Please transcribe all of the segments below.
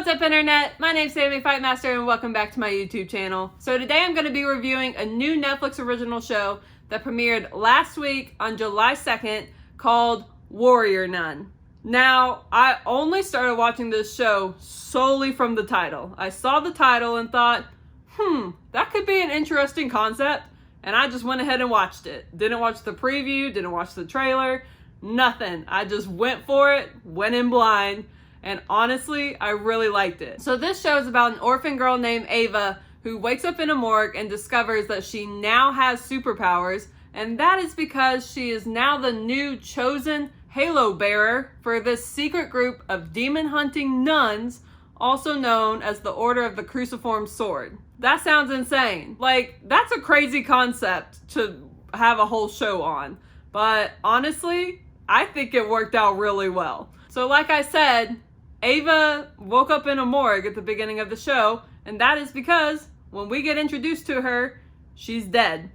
What's up, internet? My name's Sammy Fightmaster and welcome back to my YouTube channel. So today I'm going to be reviewing a new Netflix original show that premiered last week on July 2nd called Warrior Nun. Now, I only started watching this show solely from the title. I saw the title and thought, that could be an interesting concept, and I just went ahead and watched it. Didn't watch the preview, didn't watch the trailer, nothing. I just went for it, went in blind. And honestly, I really liked it. So this show is about an orphan girl named Ava who wakes up in a morgue and discovers that she now has superpowers, and that is because she is now the new chosen halo bearer for this secret group of demon hunting nuns, also known as the Order of the Cruciform Sword. That sounds insane. Like, that's a crazy concept to have a whole show on. But honestly, I think it worked out really well. So like I said, Ava woke up in a morgue at the beginning of the show, and that is because when we get introduced to her, she's dead.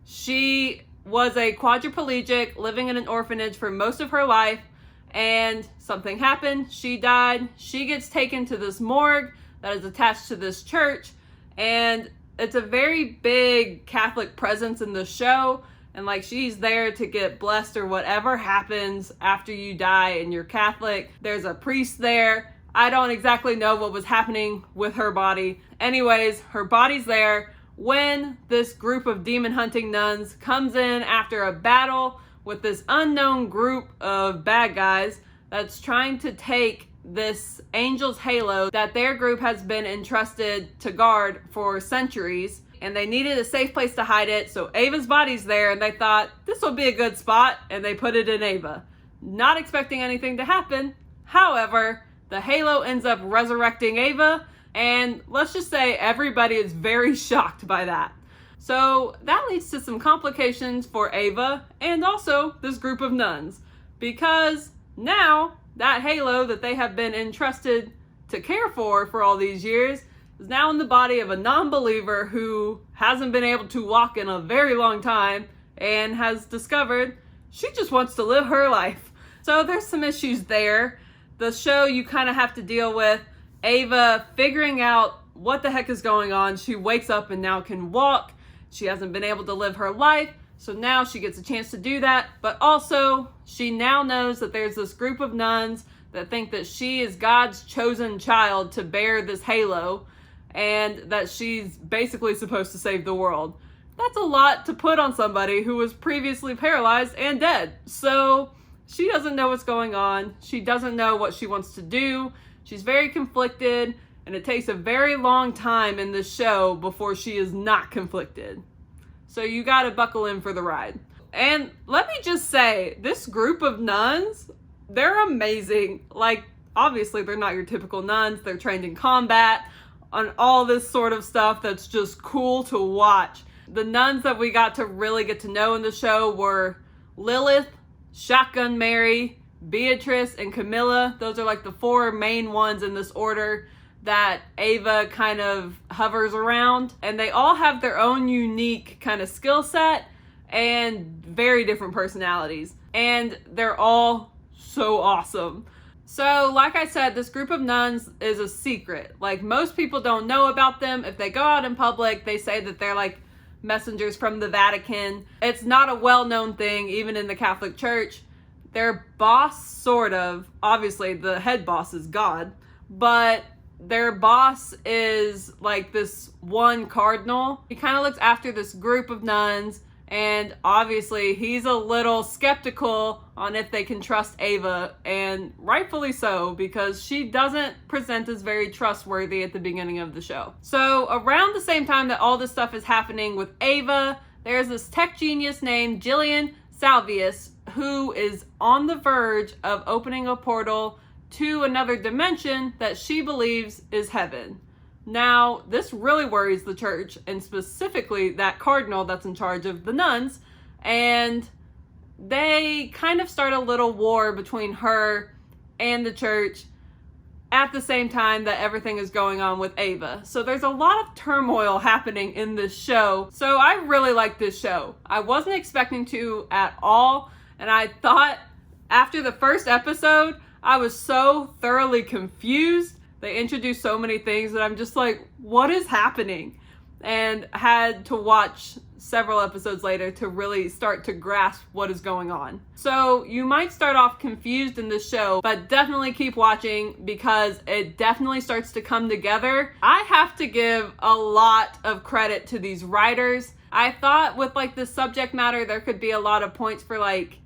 She was a quadriplegic living in an orphanage for most of her life, and something happened. She died. She gets taken to this morgue that is attached to this church, and it's a very big Catholic presence in the show. And like, she's there to get blessed or whatever happens after you die and you're Catholic. There's a priest there. I don't exactly know what was happening with her body. Anyways, her body's there when this group of demon hunting nuns comes in after a battle with this unknown group of bad guys that's trying to take this angel's halo that their group has been entrusted to guard for centuries. And they needed a safe place to hide it, so Ava's body's there, and they thought, this will be a good spot, and they put it in Ava. Not expecting anything to happen. However, the halo ends up resurrecting Ava, and let's just say everybody is very shocked by that. So that leads to some complications for Ava, and also this group of nuns, because now that halo that they have been entrusted to care for all these years is now in the body of a non-believer who hasn't been able to walk in a very long time and has discovered she just wants to live her life. So there's some issues there. The show, you kind of have to deal with Ava figuring out what the heck is going on. She wakes up and now can walk. She hasn't been able to live her life, so now she gets a chance to do that. But also, she now knows that there's this group of nuns that think that she is God's chosen child to bear this halo, and that she's basically supposed to save the world. That's a lot to put on somebody who was previously paralyzed and dead. So she doesn't know what's going on. She doesn't know what she wants to do. She's very conflicted, and it takes a very long time in this show before she is not conflicted. So you gotta buckle in for the ride. And let me just say, this group of nuns, they're amazing. Like, obviously they're not your typical nuns. They're trained in combat, on all this sort of stuff that's just cool to watch. The nuns that we got to really get to know in the show were Lilith, Shotgun Mary, Beatrice, and Camilla. Those are like the four main ones in this order that Ava kind of hovers around. And they all have their own unique kind of skill set and very different personalities. And they're all so awesome. So, like I said, this group of nuns is a secret. Like, most people don't know about them. If they go out in public, they say that they're like messengers from the Vatican. It's not a well-known thing, even in the Catholic Church. Their boss, sort of, obviously the head boss is God, but their boss is like this one cardinal. He kind of looks after this group of nuns, and obviously he's a little skeptical on if they can trust Ava, and rightfully so, because she doesn't present as very trustworthy at the beginning of the show. So around the same time that all this stuff is happening with Ava, there's this tech genius named Jillian Salvius who is on the verge of opening a portal to another dimension that she believes is heaven. Now, this really worries the church, and specifically that cardinal that's in charge of the nuns, and they kind of start a little war between her and the church at the same time that everything is going on with Ava. So there's a lot of turmoil happening in this show. So I really like this show. I wasn't expecting to at all, and I thought after the first episode, I was so thoroughly confused They introduced so many things that I'm just like, what is happening? And had to watch several episodes later to really start to grasp what is going on. So you might start off confused in this show, but definitely keep watching because it definitely starts to come together. I have to give a lot of credit to these writers. I thought with like the subject matter, there could be a lot of points for like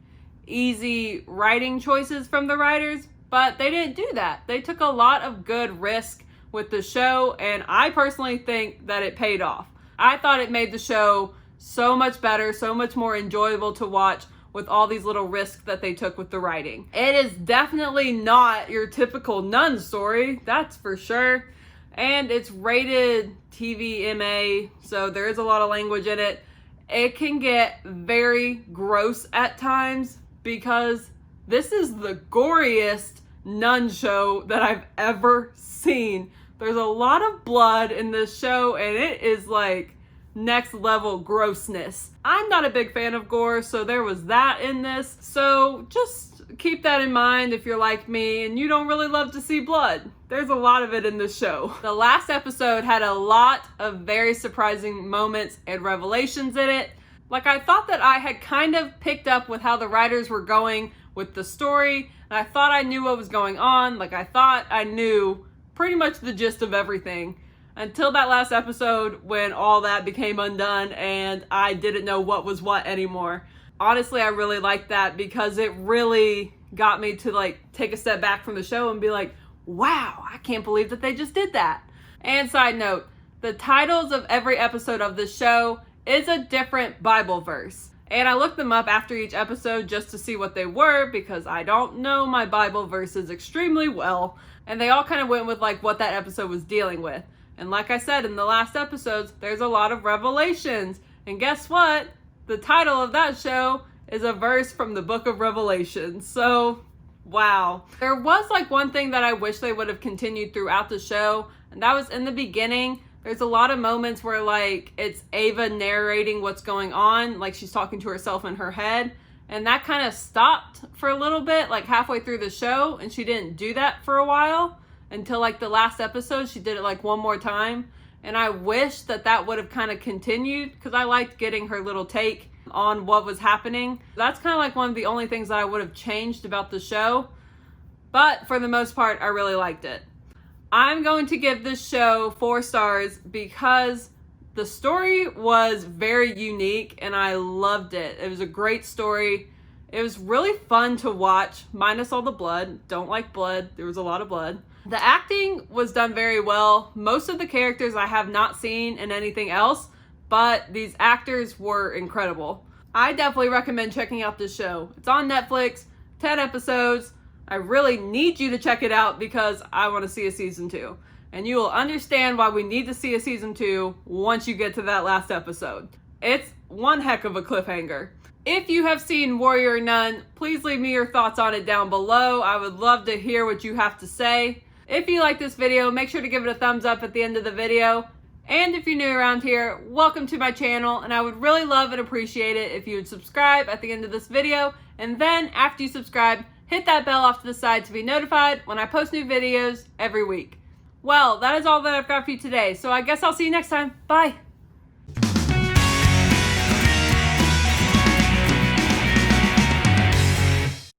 easy writing choices from the writers, but they didn't do that. They took a lot of good risk with the show, and I personally think that it paid off. I thought it made the show so much better, so much more enjoyable to watch with all these little risks that they took with the writing. It is definitely not your typical nun story, that's for sure. And it's rated TVMA, so there is a lot of language in it. It can get very gross at times because this is the goriest nun show that I've ever seen. There's a lot of blood in this show, and it is like next level grossness. I'm not a big fan of gore, so there was that in this. So just keep that in mind if you're like me and you don't really love to see blood. There's a lot of it in this show. The last episode had a lot of very surprising moments and revelations in it. Like, I thought that I had kind of picked up with how the writers were going with the story, and I thought I knew what was going on. Like, I thought I knew pretty much the gist of everything until that last episode when all that became undone and I didn't know what was what anymore. Honestly, I really liked that because it really got me to like take a step back from the show and be like, wow, I can't believe that they just did that. And side note, the titles of every episode of this show is a different Bible verse. And I looked them up after each episode just to see what they were because I don't know my Bible verses extremely well. And they all kind of went with like what that episode was dealing with. And like I said in the last episodes, there's a lot of revelations. And guess what? The title of that show is a verse from the book of Revelation. So, wow. There was like one thing that I wish they would have continued throughout the show. And that was in the beginning. There's a lot of moments where like it's Ava narrating what's going on. Like she's talking to herself in her head. And that kind of stopped for a little bit, like halfway through the show. And she didn't do that for a while until like the last episode. She did it like one more time. And I wish that that would have kind of continued because I liked getting her little take on what was happening. That's kind of like one of the only things that I would have changed about the show. But for the most part, I really liked it. I'm going to give this show 4 stars because the story was very unique and I loved it. It was a great story. It was really fun to watch, minus all the blood. Don't like blood. There was a lot of blood. The acting was done very well. Most of the characters I have not seen in anything else, but these actors were incredible. I definitely recommend checking out this show. It's on Netflix, 10 episodes. I really need you to check it out because I want to see a season 2. And you will understand why we need to see a season 2 once you get to that last episode. It's one heck of a cliffhanger. If you have seen Warrior Nun, please leave me your thoughts on it down below. I would love to hear what you have to say. If you like this video, make sure to give it a thumbs up at the end of the video. And if you're new around here, welcome to my channel. And I would really love and appreciate it if you would subscribe at the end of this video. And then after you subscribe, hit that bell off to the side to be notified when I post new videos every week. Well, that is all that I've got for you today. So I guess I'll see you next time. Bye.